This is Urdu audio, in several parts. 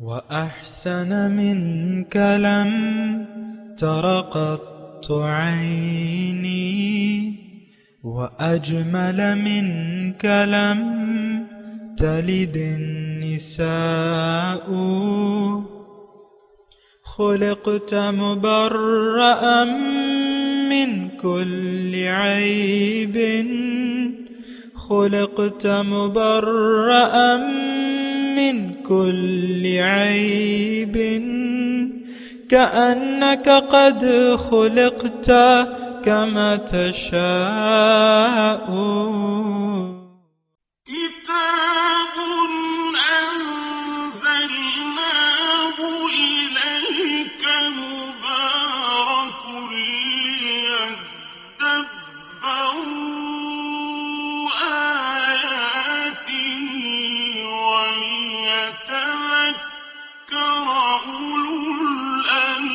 وأحسن منك لم تر قط عيني وأجمل منك لم تلد النساء خلقت مبرأ من كل عيب خلقت مبرأ من كل عيب كأنك قد خلقت كما تشاء كتاب أنزلناه إليك مبارك ليدبروا آياته وليتذكر أولو الألباب۔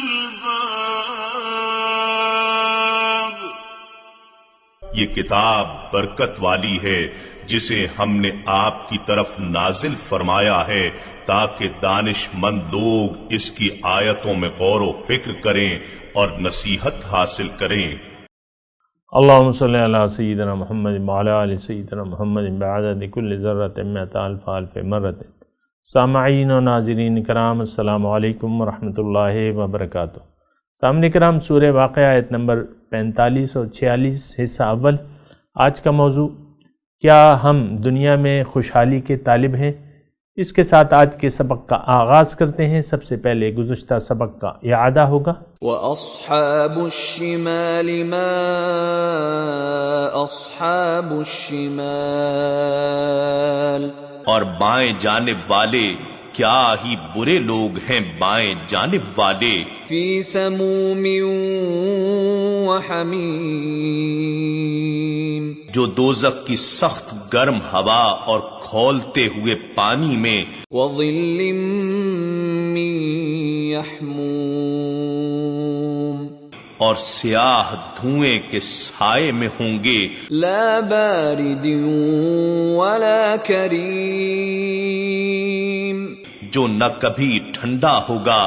یہ کتاب برکت والی ہے جسے ہم نے آپ کی طرف نازل فرمایا ہے تاکہ دانش مند لوگ اس کی آیتوں میں غور و فکر کریں اور نصیحت حاصل کریں۔ اللہم صلی علی سیدنا محمد وعلی آل سیدنا محمد بعدد کل ذرۃ مئۃ الف الف مرۃ۔ سامعین و ناظرین کرام، السلام علیکم ورحمۃ اللہ وبرکاتہ۔ سامعین کرام، سورہ واقعہ آیت نمبر 45 اور 46 حصہ اول۔ آج کا موضوع، کیا ہم دنیا میں خوشحالی کے طالب ہیں؟ اس کے ساتھ آج کے سبق کا آغاز کرتے ہیں۔ سب سے پہلے گزشتہ سبق کا اعادہ ہوگا۔ وَأَصْحَابُ الشِّمَالِ مَا أَصْحَابُ الشِّمَالِ، اور بائیں جانب والے کیا ہی برے لوگ ہیں بائیں جانب والے، فِي سَمُومٍ وَحَمِيمٍ، جو دوزخ کی سخت گرم ہوا اور کھولتے ہوئے پانی میں، وَظِلٍّ مِّن يَحْمُومٍ، اور سیاہ دھوئیں کے سائے میں ہوں گے، لا بارد ولا کریم، جو نہ کبھی ٹھنڈا ہوگا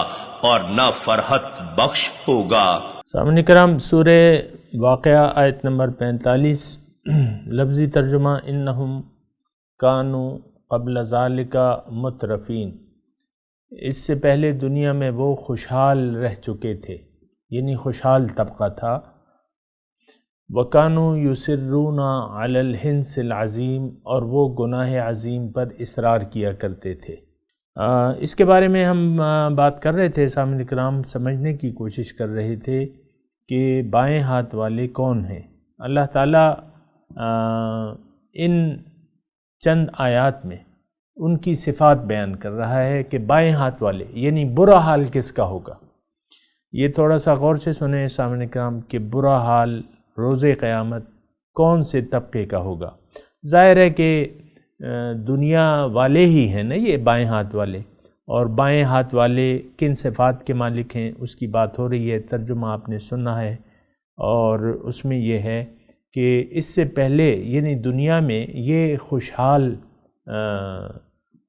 اور نہ فرحت بخش ہوگا۔ سامعین کرام، سورہ واقعہ آیت نمبر 45، لفظی ترجمہ، انہم کانوا قبل ذالک مترفین، اس سے پہلے دنیا میں وہ خوشحال رہ چکے تھے، یعنی خوشحال طبقہ تھا۔ وَكَانُوا يُصِرُّونَ عَلَى الْحِنْثِ الْعَظِيمِ، اور وہ گناہ عظیم پر اصرار کیا کرتے تھے۔ اس کے بارے میں ہم بات کر رہے تھے سامعین کرام، سمجھنے کی کوشش کر رہے تھے کہ بائیں ہاتھ والے کون ہیں۔ اللہ تعالیٰ ان چند آیات میں ان کی صفات بیان کر رہا ہے کہ بائیں ہاتھ والے یعنی برا حال کس کا ہوگا۔ یہ تھوڑا سا غور سے سنیں سامعین کرام کہ برا حال روز قیامت کون سے طبقے کا ہوگا۔ ظاہر ہے کہ دنیا والے ہی ہیں نا یہ بائیں ہاتھ والے، اور بائیں ہاتھ والے کن صفات کے مالک ہیں اس کی بات ہو رہی ہے، ترجمہ آپ نے سنا ہے، اور اس میں یہ ہے کہ اس سے پہلے یعنی دنیا میں یہ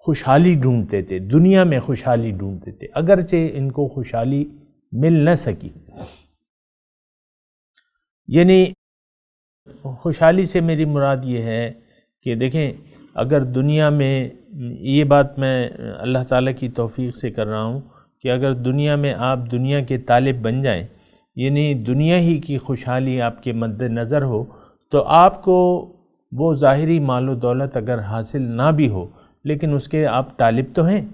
خوشحالی ڈھونڈتے تھے، دنیا میں خوشحالی ڈھونڈتے تھے، اگرچہ ان کو خوشحالی مل نہ سکی۔ یعنی خوشحالی سے میری مراد یہ ہے کہ دیکھیں، اگر دنیا میں، یہ بات میں اللہ تعالیٰ کی توفیق سے کر رہا ہوں کہ اگر دنیا میں آپ دنیا کے طالب بن جائیں، یعنی دنیا ہی کی خوشحالی آپ کے مد نظر ہو، تو آپ کو وہ ظاہری مال و دولت اگر حاصل نہ بھی ہو لیکن اس کے آپ طالب تو ہیں۔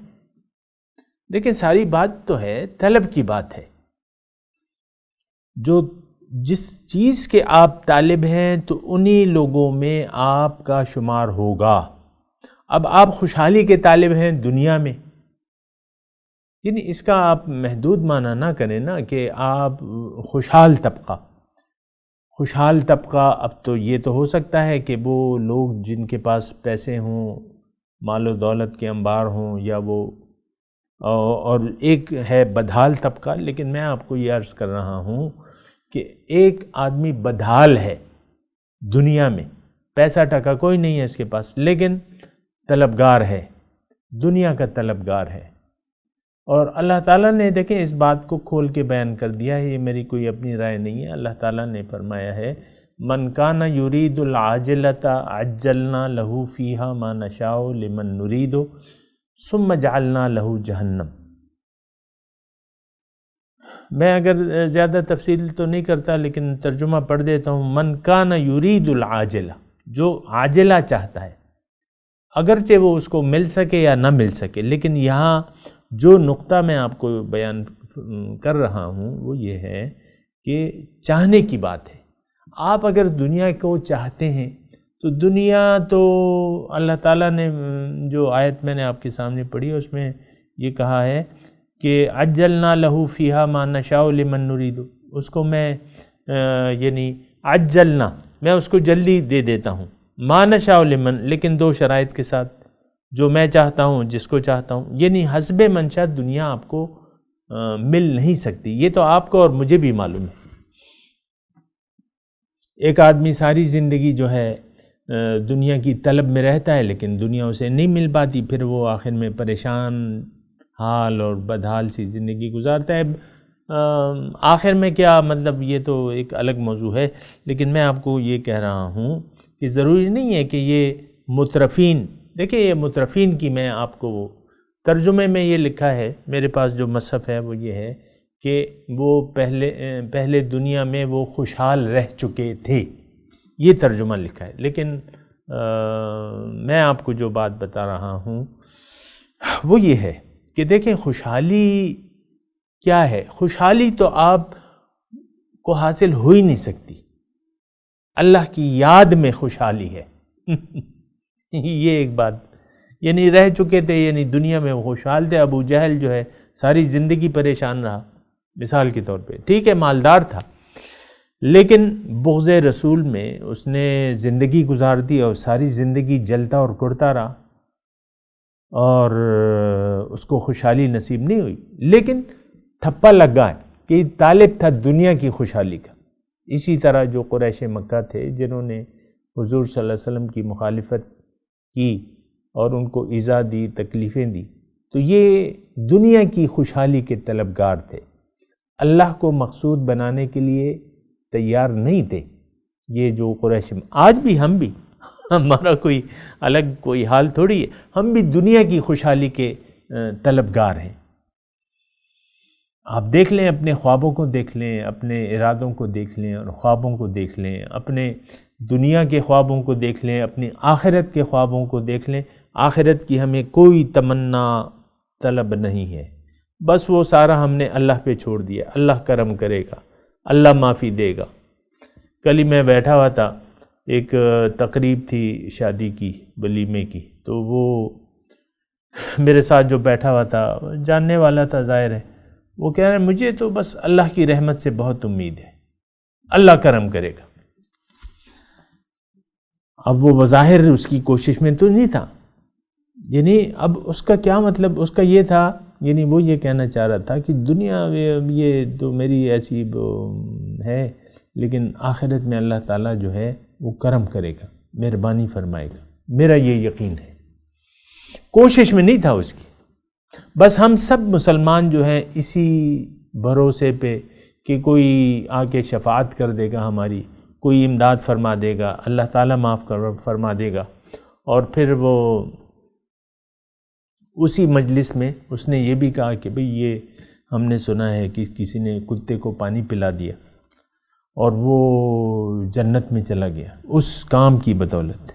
لیکن ساری بات تو ہے طلب کی بات ہے، جو جس چیز کے آپ طالب ہیں تو انہی لوگوں میں آپ کا شمار ہوگا۔ اب آپ خوشحالی کے طالب ہیں دنیا میں، یعنی اس کا آپ محدود معنی نہ کریں نا کہ آپ خوشحال طبقہ، اب تو یہ تو ہو سکتا ہے کہ وہ لوگ جن کے پاس پیسے ہوں، مال و دولت کے انبار ہوں، یا وہ، اور ایک ہے بدحال طبقہ۔ لیکن میں آپ کو یہ عرض کر رہا ہوں کہ ایک آدمی بدحال ہے دنیا میں، پیسہ ٹکا کوئی نہیں ہے اس کے پاس، لیکن طلبگار ہے، دنیا کا طلبگار ہے، اور اللہ تعالیٰ نے دیکھیں اس بات کو کھول کے بیان کر دیا ہے، یہ میری کوئی اپنی رائے نہیں ہے، اللہ تعالیٰ نے فرمایا ہے من کان یرید العاجلۃ عجلنا لہ فیہا ما نشاء لمن نرید ثم جعلنا لہ جہنم۔ میں اگر زیادہ تفصیل تو نہیں کرتا لیکن ترجمہ پڑھ دیتا ہوں، من کان یرید العاجلہ، جو عاجلہ چاہتا ہے، اگرچہ وہ اس کو مل سکے یا نہ مل سکے، لیکن یہاں جو نقطہ میں آپ کو بیان کر رہا ہوں وہ یہ ہے کہ چاہنے کی بات ہے۔ آپ اگر دنیا کو چاہتے ہیں تو دنیا تو اللہ تعالیٰ نے جو آیت میں نے آپ کے سامنے پڑھی اس میں یہ کہا ہے کہ عجلنا لہو فیہا ما نشاء لمن نرید، اس کو میں یعنی عجلنا میں اس کو جلدی دے دیتا ہوں، ما نشاء لمن، لیکن دو شرائط کے ساتھ، جو میں چاہتا ہوں جس کو چاہتا ہوں، یعنی حسب منشا دنیا آپ کو مل نہیں سکتی، یہ تو آپ کو اور مجھے بھی معلوم ہے۔ ایک آدمی ساری زندگی جو ہے دنیا کی طلب میں رہتا ہے لیکن دنیا اسے نہیں مل پاتی، پھر وہ آخر میں پریشان حال اور بدحال سی زندگی گزارتا ہے۔ آخر میں کیا مطلب یہ تو ایک الگ موضوع ہے، لیکن میں آپ کو یہ کہہ رہا ہوں کہ ضروری نہیں ہے کہ یہ مترفین، دیکھیں یہ مترفین کی میں آپ کو ترجمے میں یہ لکھا ہے، میرے پاس جو مصحف ہے وہ یہ ہے کہ وہ پہلے دنیا میں وہ خوشحال رہ چکے تھے، یہ ترجمہ لکھا ہے، لیکن میں آپ کو جو بات بتا رہا ہوں وہ یہ ہے کہ دیکھیں خوشحالی کیا ہے، خوشحالی تو آپ کو حاصل ہو ہی نہیں سکتی، اللہ کی یاد میں خوشحالی ہے۔ یہ ایک بات، یعنی رہ چکے تھے، یعنی دنیا میں وہ خوشحال تھے۔ ابو جہل جو ہے ساری زندگی پریشان رہا، مثال کے طور پہ، ٹھیک ہے مالدار تھا لیکن بغض رسول میں اس نے زندگی گزار دی اور ساری زندگی جلتا اور کڑتا رہا اور اس کو خوشحالی نصیب نہیں ہوئی، لیکن ٹھپا لگا ہے کہ طالب تھا دنیا کی خوشحالی کا۔ اسی طرح جو قریش مکہ تھے جنہوں نے حضور صلی اللہ علیہ وسلم کی مخالفت کی اور ان کو ایذا دی، تکلیفیں دی، تو یہ دنیا کی خوشحالی کے طلبگار تھے، اللہ کو مقصود بنانے کے لیے تیار نہیں تھے۔ یہ جو قریش، آج بھی ہم بھی، ہمارا کوئی الگ کوئی حال تھوڑی ہے، ہم بھی دنیا کی خوشحالی کے طلبگار ہیں۔ آپ دیکھ لیں، اپنے خوابوں کو دیکھ لیں، اپنے ارادوں کو دیکھ لیں اور خوابوں کو دیکھ لیں، اپنے دنیا کے خوابوں کو دیکھ لیں، اپنی آخرت کے خوابوں کو دیکھ لیں۔ آخرت کی ہمیں کوئی تمنا طلب نہیں ہے، بس وہ سارا ہم نے اللہ پہ چھوڑ دیا، اللہ کرم کرے گا، اللہ معافی دے گا۔ کل ہی میں بیٹھا ہوا تھا، ایک تقریب تھی شادی کی، ولیمے کی، تو وہ میرے ساتھ جو بیٹھا ہوا تھا جاننے والا تھا ظاہر ہے، وہ کہہ رہے ہیں مجھے تو بس اللہ کی رحمت سے بہت امید ہے، اللہ کرم کرے گا۔ اب وہ بظاہر اس کی کوشش میں تو نہیں تھا، یعنی اب اس کا کیا مطلب، اس کا یہ تھا، یعنی وہ یہ کہنا چاہ رہا تھا کہ دنیا یہ تو میری ایسی ہے، لیکن آخرت میں اللہ تعالیٰ جو ہے وہ کرم کرے گا، مہربانی فرمائے گا، میرا یہ یقین ہے۔ کوشش میں نہیں تھا اس کی، بس ہم سب مسلمان جو ہیں اسی بھروسے پہ کہ کوئی آ کے شفاعت کر دے گا ہماری، کوئی امداد فرما دے گا، اللہ تعالیٰ معاف فرما دے گا، اور پھر وہ اسی مجلس میں اس نے یہ بھی کہا کہ بھئی یہ ہم نے سنا ہے کہ کسی نے کتے کو پانی پلا دیا اور وہ جنت میں چلا گیا اس کام کی بدولت۔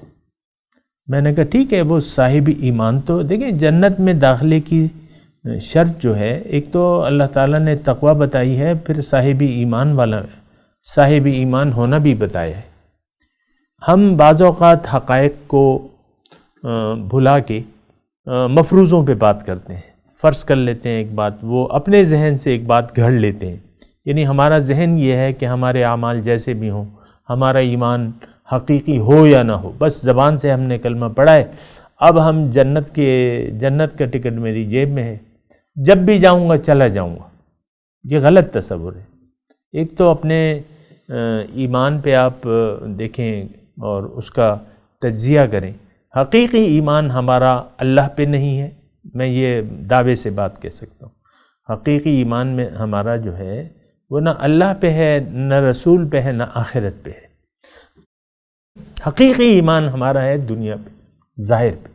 میں نے کہا ٹھیک ہے، وہ صاحب ایمان تو دیکھیں، جنت میں داخلے کی شرط جو ہے، ایک تو اللہ تعالیٰ نے تقوی بتائی ہے، پھر صاحب ایمان والا صاحب ایمان ہونا بھی بتایا ہے۔ ہم بعض اوقات حقائق کو بھلا کے مفروضوں پہ بات کرتے ہیں، فرض کر لیتے ہیں ایک بات، وہ اپنے ذہن سے ایک بات گھڑ لیتے ہیں، یعنی ہمارا ذہن یہ ہے کہ ہمارے اعمال جیسے بھی ہوں، ہمارا ایمان حقیقی ہو یا نہ ہو، بس زبان سے ہم نے کلمہ پڑھا ہے، اب ہم جنت کا ٹکٹ میری جیب میں ہے، جب بھی جاؤں گا چلا جاؤں گا۔ یہ غلط تصور ہے۔ ایک تو اپنے ایمان پہ آپ دیکھیں اور اس کا تجزیہ کریں۔ حقیقی ایمان ہمارا اللہ پہ نہیں ہے، میں یہ دعوے سے بات کہہ سکتا ہوں۔ حقیقی ایمان میں ہمارا جو ہے وہ نہ اللہ پہ ہے، نہ رسول پہ ہے، نہ آخرت پہ ہے۔ حقیقی ایمان ہمارا ہے دنیا پہ، ظاہر پہ،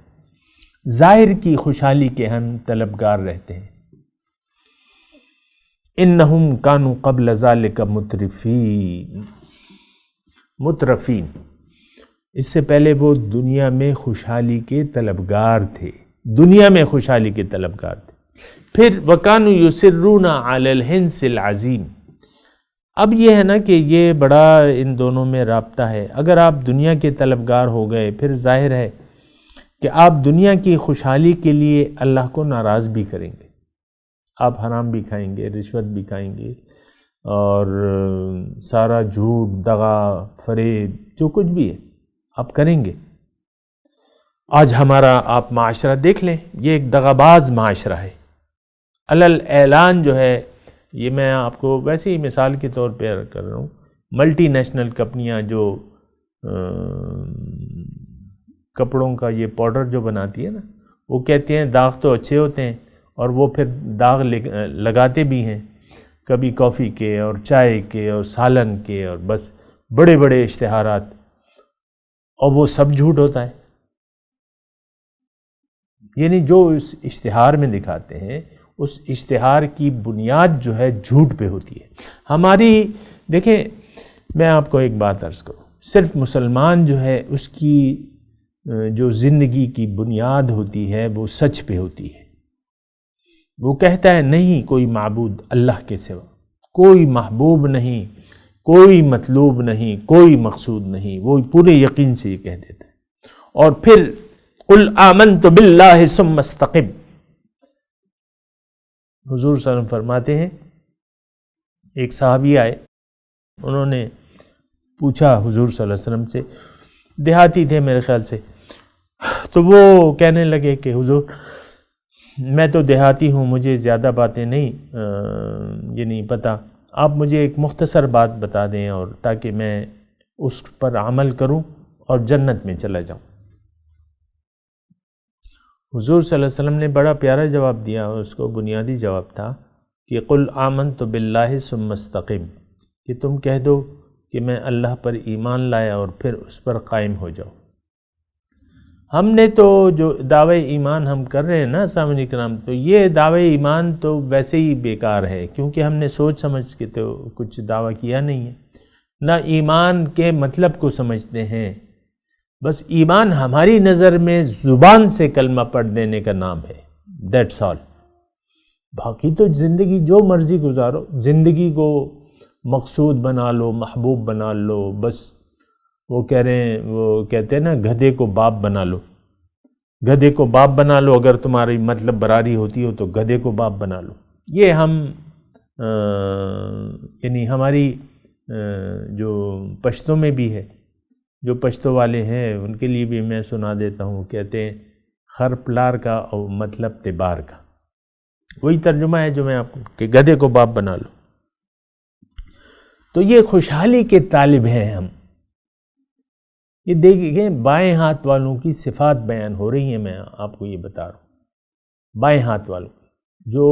ظاہر کی خوشحالی کے ہم طلبگار رہتے ہیں۔ انہم کانوا قبل ذالک مترفین، اس سے پہلے وہ دنیا میں خوشحالی کے طلبگار تھے، دنیا میں خوشحالی کے طلبگار تھے۔ پھر وَكَانُوا يُصِرُّونَ عَلَى الْحِنْسِ الْعَظِيمِ، اب یہ ہے نا کہ یہ بڑا ان دونوں میں رابطہ ہے۔ اگر آپ دنیا کے طلبگار ہو گئے، پھر ظاہر ہے کہ آپ دنیا کی خوشحالی کے لیے اللہ کو ناراض بھی کریں گے، آپ حرام بھی کھائیں گے، رشوت بھی کھائیں گے، اور سارا جھوٹ، دغا، فریب، جو کچھ بھی ہے آپ کریں گے۔ آج ہمارا آپ معاشرہ دیکھ لیں، یہ ایک دغاباز معاشرہ ہے۔ علل اعلان جو ہے، یہ میں آپ کو ویسے ہی مثال کے طور پہ کر رہا ہوں، ملٹی نیشنل کمپنیاں جو کپڑوں کا یہ پاؤڈر جو بناتی ہے نا، وہ کہتے ہیں داغ تو اچھے ہوتے ہیں، اور وہ پھر داغ لگاتے بھی ہیں، کبھی کافی کے اور چائے کے اور سالن کے، اور بس بڑے بڑے اشتہارات، اور وہ سب جھوٹ ہوتا ہے۔ یعنی جو اس اشتہار میں دکھاتے ہیں، اس اشتہار کی بنیاد جو ہے جھوٹ پہ ہوتی ہے۔ ہماری دیکھیں، میں آپ کو ایک بات عرض کروں، صرف مسلمان جو ہے اس کی جو زندگی کی بنیاد ہوتی ہے وہ سچ پہ ہوتی ہے۔ وہ کہتا ہے نہیں کوئی معبود اللہ کے سوا، کوئی محبوب نہیں، کوئی مطلوب نہیں، کوئی مقصود نہیں، وہ پورے یقین سے یہ کہہ دیتا ہے۔ اور پھر قل آمنت باللہ ثم استقم، حضور صلی اللہ علیہ وسلم فرماتے ہیں، ایک صحابی آئے، انہوں نے پوچھا حضور صلی اللہ علیہ وسلم سے، دیہاتی تھے میرے خیال سے، تو وہ کہنے لگے کہ حضور میں تو دیہاتی ہوں، مجھے زیادہ باتیں نہیں یہ نہیں پتہ، آپ مجھے ایک مختصر بات بتا دیں اور تاکہ میں اس پر عمل کروں اور جنت میں چلا جاؤں۔ حضور صلی اللہ علیہ وسلم نے بڑا پیارا جواب دیا، اس کو بنیادی جواب تھا کہ قل آمنت باللہ ثم استقم، کہ تم کہہ دو کہ میں اللہ پر ایمان لایا اور پھر اس پر قائم ہو جاؤ۔ ہم نے تو جو دعوی ایمان ہم کر رہے ہیں نا سامعین کرام، تو یہ دعوی ایمان تو ویسے ہی بیکار ہے، کیونکہ ہم نے سوچ سمجھ کے تو کچھ دعویٰ کیا نہیں ہے، نہ ایمان کے مطلب کو سمجھتے ہیں۔ بس ایمان ہماری نظر میں زبان سے کلمہ پڑھ دینے کا نام ہے، دیٹس آل۔ باقی تو زندگی جو مرضی گزارو، زندگی کو مقصود بنا لو، محبوب بنا لو، بس وہ کہہ رہے ہیں، وہ کہتے ہیں نا گدھے کو باپ بنا لو، گدھے کو باپ بنا لو، اگر تمہاری مطلب براری ہوتی ہو تو گدھے کو باپ بنا لو۔ یہ ہم یعنی ہماری جو پشتوں میں بھی ہے، جو پشتوں والے ہیں ان کے لیے بھی میں سنا دیتا ہوں، کہتے ہیں خر پلار کا اور مطلب تبار کا، وہی ترجمہ ہے جو میں آپ کو، کہ گدھے کو باپ بنا لو۔ تو یہ خوشحالی کے طالب ہیں ہم۔ یہ دیکھیں بائیں ہاتھ والوں کی صفات بیان ہو رہی ہیں، میں آپ کو یہ بتا رہا ہوں، بائیں ہاتھ والوں جو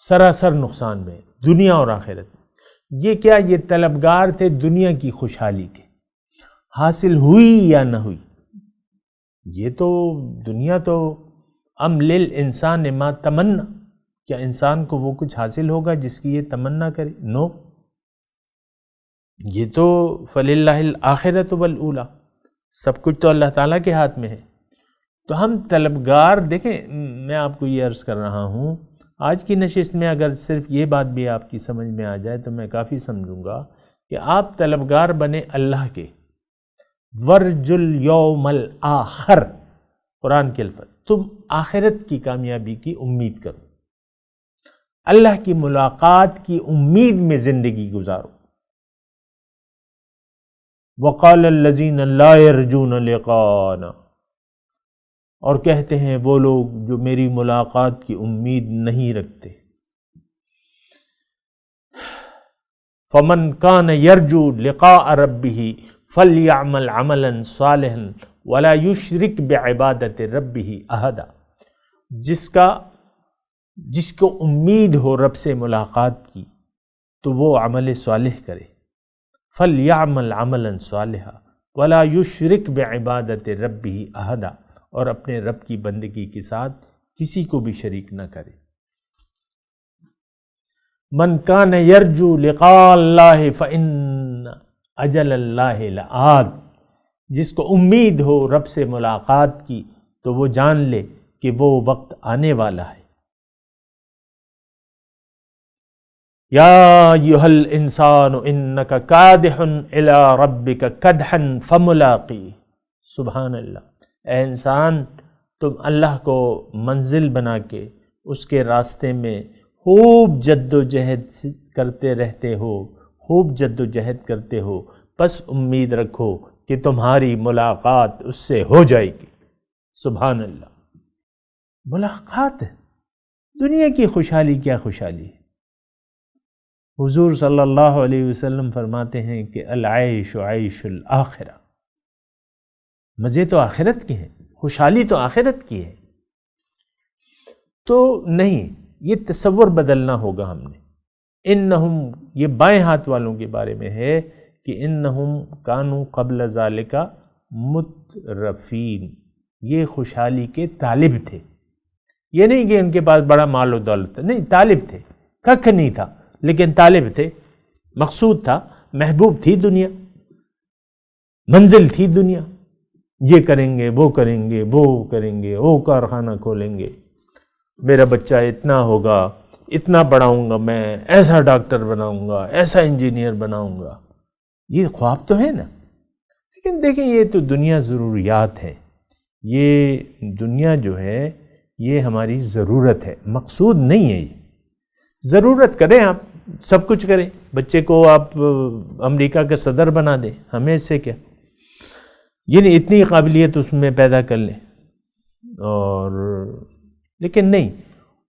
سراسر نقصان میں دنیا اور آخرت میں۔ یہ کیا؟ یہ طلبگار تھے دنیا کی خوشحالی کے، حاصل ہوئی یا نہ ہوئی، یہ تو دنیا تو ام للانسان ما تمنا، کیا انسان کو وہ کچھ حاصل ہوگا جس کی یہ تمنا کرے؟ نو، یہ تو فللہ الآخرۃ والاولی، سب کچھ تو اللہ تعالیٰ کے ہاتھ میں ہے۔ تو ہم طلبگار، دیکھیں میں آپ کو یہ عرض کر رہا ہوں، آج کی نشست میں اگر صرف یہ بات بھی آپ کی سمجھ میں آ جائے تو میں کافی سمجھوں گا کہ آپ طلبگار بنے اللہ کے، ورج الیوم الآخر، قرآن کے الفاظ، تم آخرت کی کامیابی کی امید کرو، اللہ کی ملاقات کی امید میں زندگی گزارو۔ وقال الذین لا یرجون لقاءنا، اور کہتے ہیں وہ لوگ جو میری ملاقات کی امید نہیں رکھتے۔ فمن کان یرجو لقاء ربہ فلیعمل عملا صالحا ولا یشرک بعبادت ربہ احدا، جس کا جس کو امید ہو رب سے ملاقات کی تو وہ عمل صالح کرے، فَلْيَعْمَلْ عَمَلًا صَالِحًا وَلَا يُشْرِكْ بِعِبَادَةِ رَبِّهِ أَحَدًا، اور اپنے رب کی بندگی کے ساتھ کسی کو بھی شریک نہ کرے۔ مَنْ كَانَ يَرْجُو لِقَاءَ اللَّهِ فَإِنَّ أَجَلَ اللَّهِ لَآتٍ، جس کو امید ہو رب سے ملاقات کی تو وہ جان لے کہ وہ وقت آنے والا ہے۔ یا ایھا الانسان انک کادح الی ربک کدحا فملاقیہ، سبحان اللہ، اے انسان تم اللہ کو منزل بنا کے اس کے راستے میں خوب جد و جہد کرتے رہتے ہو، خوب جد و جہد کرتے ہو، پس امید رکھو کہ تمہاری ملاقات اس سے ہو جائے گی۔ سبحان اللہ، ملاقات ہے، دنیا کی خوشحالی کیا خوشحالی ہے۔ حضور صلی اللہ علیہ وسلم فرماتے ہیں کہ العیش عیش الآخرہ، مزے تو آخرت کے ہیں، خوشحالی تو آخرت کی ہے۔ تو نہیں، یہ تصور بدلنا ہوگا ہم نے۔ انہم، یہ بائیں ہاتھ والوں کے بارے میں ہے کہ انہم کانوا قبل ذالک مترفین، یہ خوشحالی کے طالب تھے۔ یہ نہیں کہ ان کے پاس بڑا مال و دولت تھا، نہیں، طالب تھے، ککھ نہیں تھا لیکن طالب تھے، مقصود تھا، محبوب تھی دنیا، منزل تھی دنیا، یہ کریں گے، وہ کریں گے، وہ کریں گے، وہ کارخانہ کھولیں گے، میرا بچہ اتنا ہوگا، اتنا پڑھاؤں گا میں، ایسا ڈاکٹر بناؤں گا، ایسا انجینئر بناؤں گا، یہ خواب تو ہے نا۔ لیکن دیکھیں، یہ تو دنیا ضروریات ہے، یہ دنیا جو ہے یہ ہماری ضرورت ہے، مقصود نہیں ہے۔ یہ ضرورت کریں، آپ سب کچھ کریں، بچے کو آپ امریکہ کا صدر بنا دیں، ہمیں اس سے کیا، یعنی اتنی قابلیت اس میں پیدا کر لیں، اور لیکن نہیں،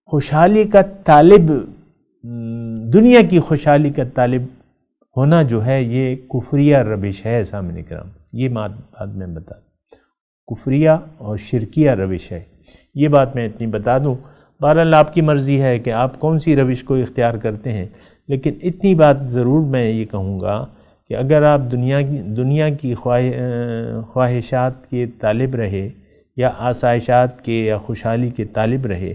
خوشحالی کا طالب، دنیا کی خوشحالی کا طالب ہونا جو ہے یہ کفریہ روش ہے۔ سامنے کرام، یہ بات میں بتا دوں، کفریہ اور شرکیہ روش ہے، یہ بات میں اتنی بتا دوں۔ بہرحال آپ کی مرضی ہے کہ آپ کون سی روش کو اختیار کرتے ہیں، لیکن اتنی بات ضرور میں یہ کہوں گا کہ اگر آپ دنیا کی خواہشات کے طالب رہے، یا آسائشات کے یا خوشحالی کے طالب رہے،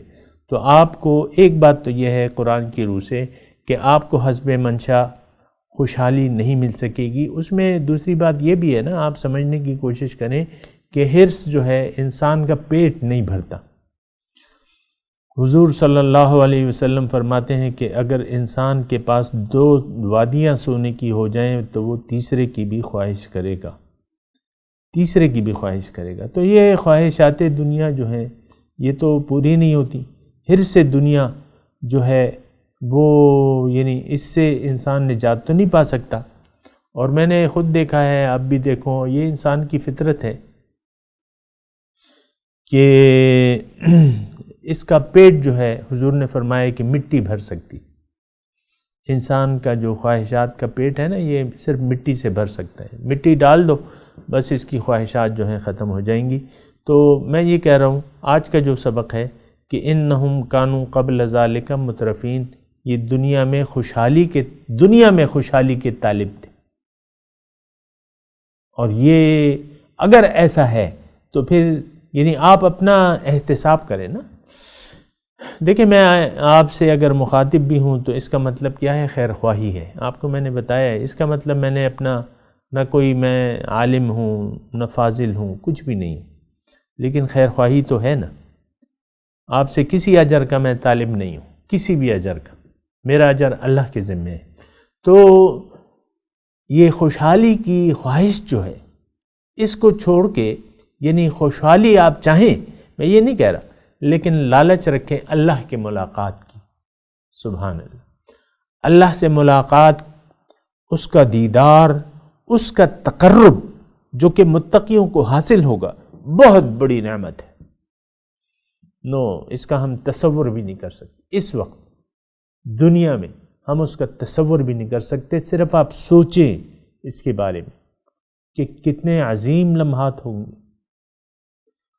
تو آپ کو ایک بات تو یہ ہے قرآن کی روح سے کہ آپ کو حسب منشا خوشحالی نہیں مل سکے گی۔ اس میں دوسری بات یہ بھی ہے نا، آپ سمجھنے کی کوشش کریں کہ حرص جو ہے انسان کا پیٹ نہیں بھرتا۔ حضور صلی اللہ علیہ وسلم فرماتے ہیں کہ اگر انسان کے پاس 2 وادیاں سونے کی ہو جائیں تو وہ تیسرے کی بھی خواہش کرے گا، تیسرے کی بھی خواہش کرے گا۔ تو یہ خواہشات دنیا جو ہیں یہ تو پوری نہیں ہوتی، حرص دنیا جو ہے وہ یعنی اس سے انسان نجات تو نہیں پا سکتا۔ اور میں نے خود دیکھا ہے، اب بھی دیکھو، یہ انسان کی فطرت ہے کہ اس کا پیٹ جو ہے، حضور نے فرمایا کہ مٹی بھر سکتی، انسان کا جو خواہشات کا پیٹ ہے نا، یہ صرف مٹی سے بھر سکتا ہے، مٹی ڈال دو بس اس کی خواہشات جو ہیں ختم ہو جائیں گی۔ تو میں یہ کہہ رہا ہوں، آج کا جو سبق ہے کہ انہم کانوا قبل ذالک مترفین، یہ دنیا میں خوشحالی کے طالب تھے، اور یہ اگر ایسا ہے تو پھر یعنی آپ اپنا احتساب کریں نا۔ دیکھیں، میں آپ سے اگر مخاطب بھی ہوں تو اس کا مطلب کیا ہے؟ خیر خواہی ہے۔ آپ کو میں نے بتایا ہے، اس کا مطلب میں نے اپنا نہ کوئی میں عالم ہوں نہ فاضل ہوں، کچھ بھی نہیں، لیکن خیر خواہی تو ہے نا۔ آپ سے کسی اجر کا میں طالب نہیں ہوں، کسی بھی اجر کا، میرا اجر اللہ کے ذمہ ہے۔ تو یہ خوشحالی کی خواہش جو ہے، اس کو چھوڑ کے یعنی خوشحالی آپ چاہیں، میں یہ نہیں کہہ رہا، لیکن لالچ رکھیں اللہ کے ملاقات کی۔ سبحان اللہ، اللہ سے ملاقات، اس کا دیدار، اس کا تقرب جو کہ متقیوں کو حاصل ہوگا، بہت بڑی نعمت ہے۔ اس کا ہم تصور بھی نہیں کر سکتے، اس وقت دنیا میں ہم اس کا تصور بھی نہیں کر سکتے۔ صرف آپ سوچیں اس کے بارے میں کہ کتنے عظیم لمحات ہوں گے۔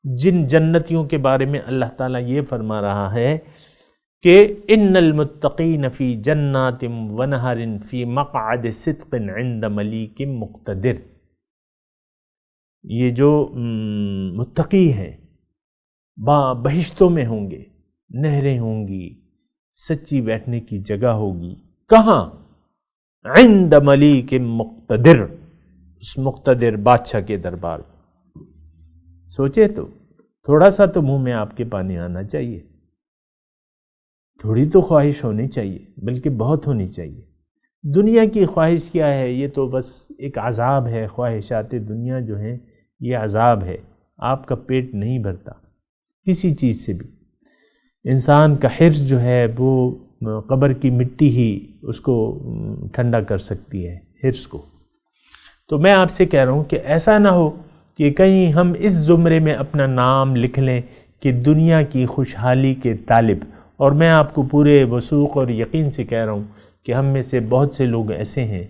جن جنتیوں کے بارے میں اللہ تعالیٰ یہ فرما رہا ہے کہ ان المتقین فی جنات ونہر فی مقعد صدق عند ملیک مقتدر، یہ جو متقی ہیں بہشتوں میں ہوں گے، نہریں ہوں گی، سچی بیٹھنے کی جگہ ہوگی، کہاں؟ عند ملیک مقتدر، اس مقتدر بادشاہ کے دربار۔ سوچے تو تھوڑا سا تو منہ میں آپ کے پانی آنا چاہیے، تھوڑی تو خواہش ہونی چاہیے، بلکہ بہت ہونی چاہیے۔ دنیا کی خواہش کیا ہے؟ یہ تو بس ایک عذاب ہے، خواہشات دنیا جو ہیں یہ عذاب ہے، آپ کا پیٹ نہیں بھرتا کسی چیز سے بھی۔ انسان کا حرص جو ہے وہ قبر کی مٹی ہی اس کو ٹھنڈا کر سکتی ہے، حرص کو۔ تو میں آپ سے کہہ رہا ہوں کہ ایسا نہ ہو کہ کہیں ہم اس زمرے میں اپنا نام لکھ لیں کہ دنیا کی خوشحالی کے طالب۔ اور میں آپ کو پورے وثوق اور یقین سے کہہ رہا ہوں کہ ہم میں سے بہت سے لوگ ایسے ہیں،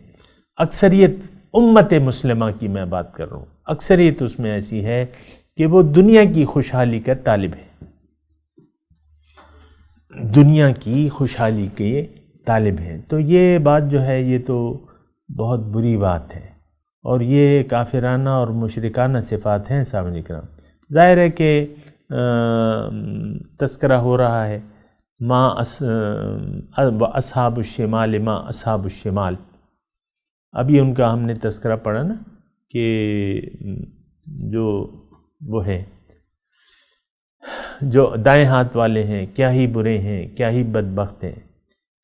اکثریت امت مسلمہ کی میں بات کر رہا ہوں، اکثریت اس میں ایسی ہے کہ وہ دنیا کی خوشحالی کا طالب ہے، دنیا کی خوشحالی کے طالب ہیں۔ تو یہ بات جو ہے یہ تو بہت بری بات ہے، اور یہ کافرانہ اور مشرکانہ صفات ہیں سامعین کرام۔ ظاہر ہے کہ تذکرہ ہو رہا ہے ما اصحاب الشمال ما اصحاب الشمال، ابھی ان کا ہم نے تذکرہ پڑھا نا کہ جو وہ ہے جو دائیں ہاتھ والے ہیں کیا ہی برے ہیں، کیا ہی بدبخت ہیں،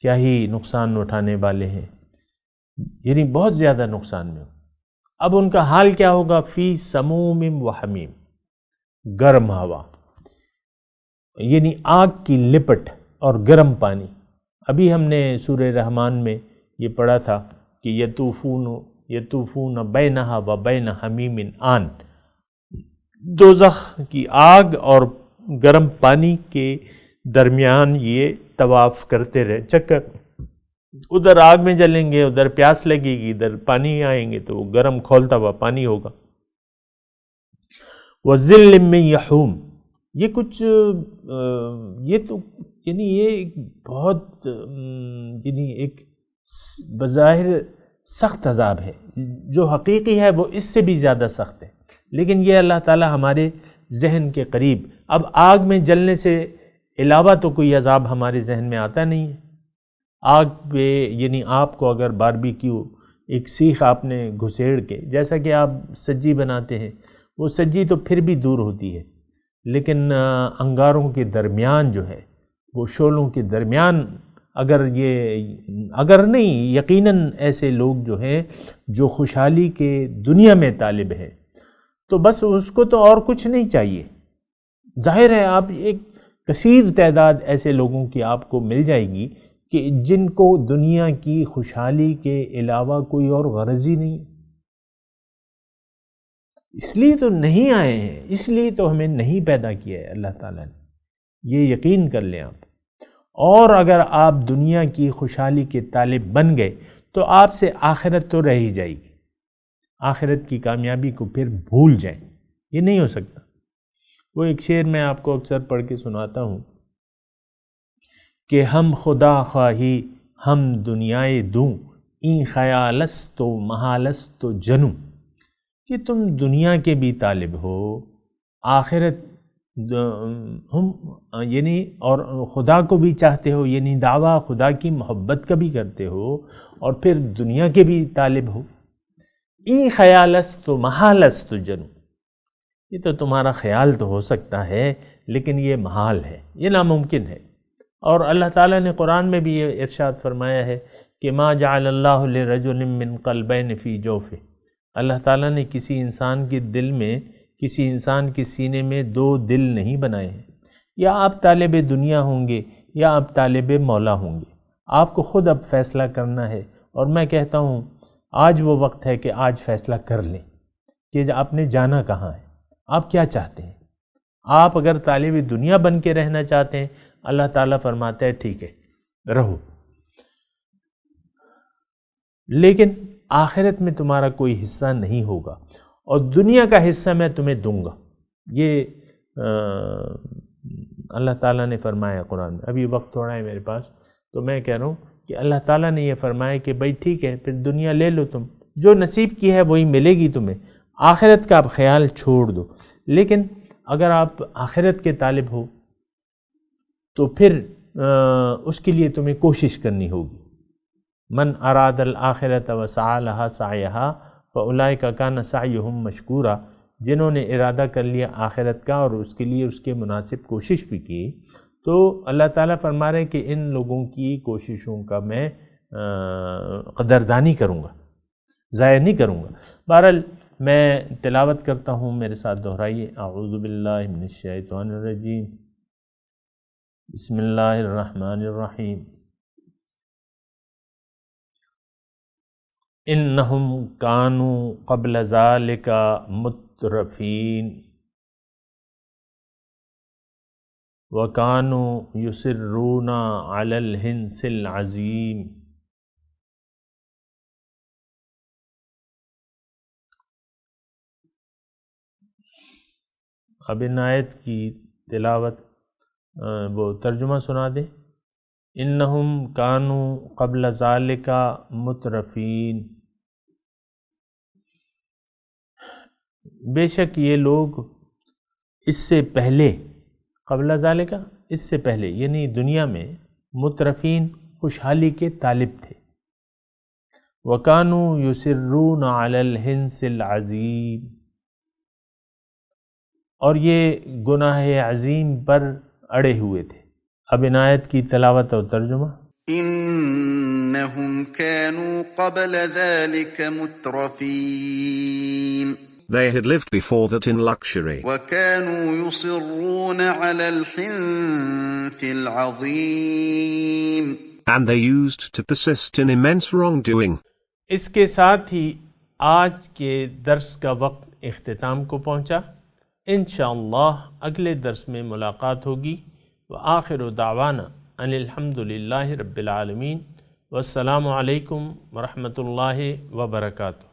کیا ہی نقصان اٹھانے والے ہیں، یعنی بہت زیادہ نقصان میں۔ اب ان کا حال کیا ہوگا؟ فی سموم و حمیم، گرم ہوا، یعنی آگ کی لپٹ اور گرم پانی۔ ابھی ہم نے سورہ رحمان میں یہ پڑھا تھا کہ یطوفون بینہا و بین حمیم آن، دوزخ کی آگ اور گرم پانی کے درمیان یہ طواف کرتے رہے، چکر، ادھر آگ میں جلیں گے، ادھر پیاس لگے گی، ادھر پانی آئیں گے تو گرم کھولتا ہوا پانی ہوگا۔ وَظِلٍّ مِّن یحوم، یہ کچھ یہ تو یعنی یہ ایک بہت یعنی ایک بظاہر سخت عذاب ہے، جو حقیقی ہے وہ اس سے بھی زیادہ سخت ہے، لیکن یہ اللہ تعالی ہمارے ذہن کے قریب۔ اب آگ میں جلنے سے علاوہ تو کوئی عذاب ہمارے ذہن میں آتا نہیں ہے۔ آگ پہ یعنی آپ کو اگر باربیکیو ایک سیخ آپ نے گھسیڑ کے، جیسا کہ آپ سجی بناتے ہیں، وہ سجی تو پھر بھی دور ہوتی ہے، لیکن انگاروں کے درمیان جو ہے، وہ شعلوں کے درمیان اگر نہیں، یقیناً ایسے لوگ جو ہیں جو خوشحالی کے دنیا میں طالب ہیں، تو بس اس کو تو اور کچھ نہیں چاہیے۔ ظاہر ہے آپ ایک کثیر تعداد ایسے لوگوں کی آپ کو مل جائے گی کہ جن کو دنیا کی خوشحالی کے علاوہ کوئی اور غرض ہی نہیں، اس لیے تو نہیں آئے ہیں، اس لیے تو ہمیں نہیں پیدا کیا ہے اللہ تعالیٰ نے، یہ یقین کر لیں آپ۔ اور اگر آپ دنیا کی خوشحالی کے طالب بن گئے تو آپ سے آخرت تو رہ ہی جائے گی، آخرت کی کامیابی کو پھر بھول جائیں، یہ نہیں ہو سکتا۔ وہ ایک شعر میں آپ کو اکثر پڑھ کے سناتا ہوں کہ ہم خدا خواہی ہم دنیائے دوں، این خیالست و محالست و جنوں، کہ تم دنیا کے بھی طالب ہو، آخرت ہم یعنی اور خدا کو بھی چاہتے ہو، یعنی دعویٰ خدا کی محبت کا بھی کرتے ہو، اور پھر دنیا کے بھی طالب ہو۔ این خیالست و محالست و جنوں، یہ تو تمہارا خیال تو ہو سکتا ہے لیکن یہ محال ہے، یہ ناممکن ہے۔ اور اللہ تعالیٰ نے قرآن میں بھی یہ ارشاد فرمایا ہے کہ ما جعل اللہ لرجل من قلبین فی جوفہ، اللہ تعالیٰ نے کسی انسان کے دل میں، کسی انسان کے سینے میں دو دل نہیں بنائے ہیں۔ یا آپ طالب دنیا ہوں گے یا آپ طالب مولا ہوں گے، آپ کو خود اب فیصلہ کرنا ہے۔ اور میں کہتا ہوں آج وہ وقت ہے کہ آج فیصلہ کر لیں کہ آپ نے جانا کہاں ہے، آپ کیا چاہتے ہیں۔ آپ اگر طالب دنیا بن کے رہنا چاہتے ہیں، اللہ تعالیٰ فرماتا ہے ٹھیک ہے رہو، لیکن آخرت میں تمہارا کوئی حصہ نہیں ہوگا، اور دنیا کا حصہ میں تمہیں دوں گا۔ یہ اللہ تعالیٰ نے فرمایا قرآن میں. ابھی وقت تھوڑا ہے میرے پاس تو میں کہہ رہا ہوں کہ اللہ تعالیٰ نے یہ فرمایا کہ بھائی ٹھیک ہے پھر دنیا لے لو، تم جو نصیب کی ہے وہی ملے گی تمہیں، آخرت کا آپ خیال چھوڑ دو. لیکن اگر آپ آخرت کے طالب ہو تو پھر اس کے لیے تمہیں کوشش کرنی ہوگی. من اراد الآخرۃ وسعی لہا سعیہا فاولئک کان سعیہم مشکورا. جنہوں نے ارادہ کر لیا آخرت کا اور اس کے لیے اس کے مناسب کوشش بھی کی، تو اللہ تعالیٰ فرما رہے ہیں کہ ان لوگوں کی کوششوں کا میں قدردانی کروں گا، ضائع نہیں کروں گا. بہرحال میں تلاوت کرتا ہوں، میرے ساتھ دہرائیے. اعوذ باللہ من الشیطان الرجیم، بسم اللہ الرحمن الرحیم. انہم کانوا قبل ذالک مترفین وَكَانُوا يُصِرُّونَ عَلَى الْحِنْثِ الْعَظِيمِ. اب ان آیت کی تلاوت وہ ترجمہ سنا دیں. انہم کانوا قبل ذالک مترفین، بے شک یہ لوگ اس سے پہلے، قبل ذالک اس سے پہلے یعنی دنیا میں، مترفین خوشحالی کے طالب تھے. وَكَانُوا يُصِرُّونَ عَلَى الْحِنْثِ الْعَظِيمِ، اور یہ گناہ عظیم پر اڑے ہوئے تھے. اب ان آیت کی تلاوت اور ترجمہ. إنهم كانوا قبل ذلك مترفين. They had lived before that in luxury. وكانوا يصرون على الحنث العظيم. And they used to persist in immense wrongdoing. اس کے ساتھ ہی آج کے درس کا وقت اختتام کو پہنچا. انشاءاللہ اگلے درس میں ملاقات ہوگی. وآخر دعوانا ان الحمد للہ رب العالمین. والسلام علیکم ورحمۃ اللہ وبرکاتہ.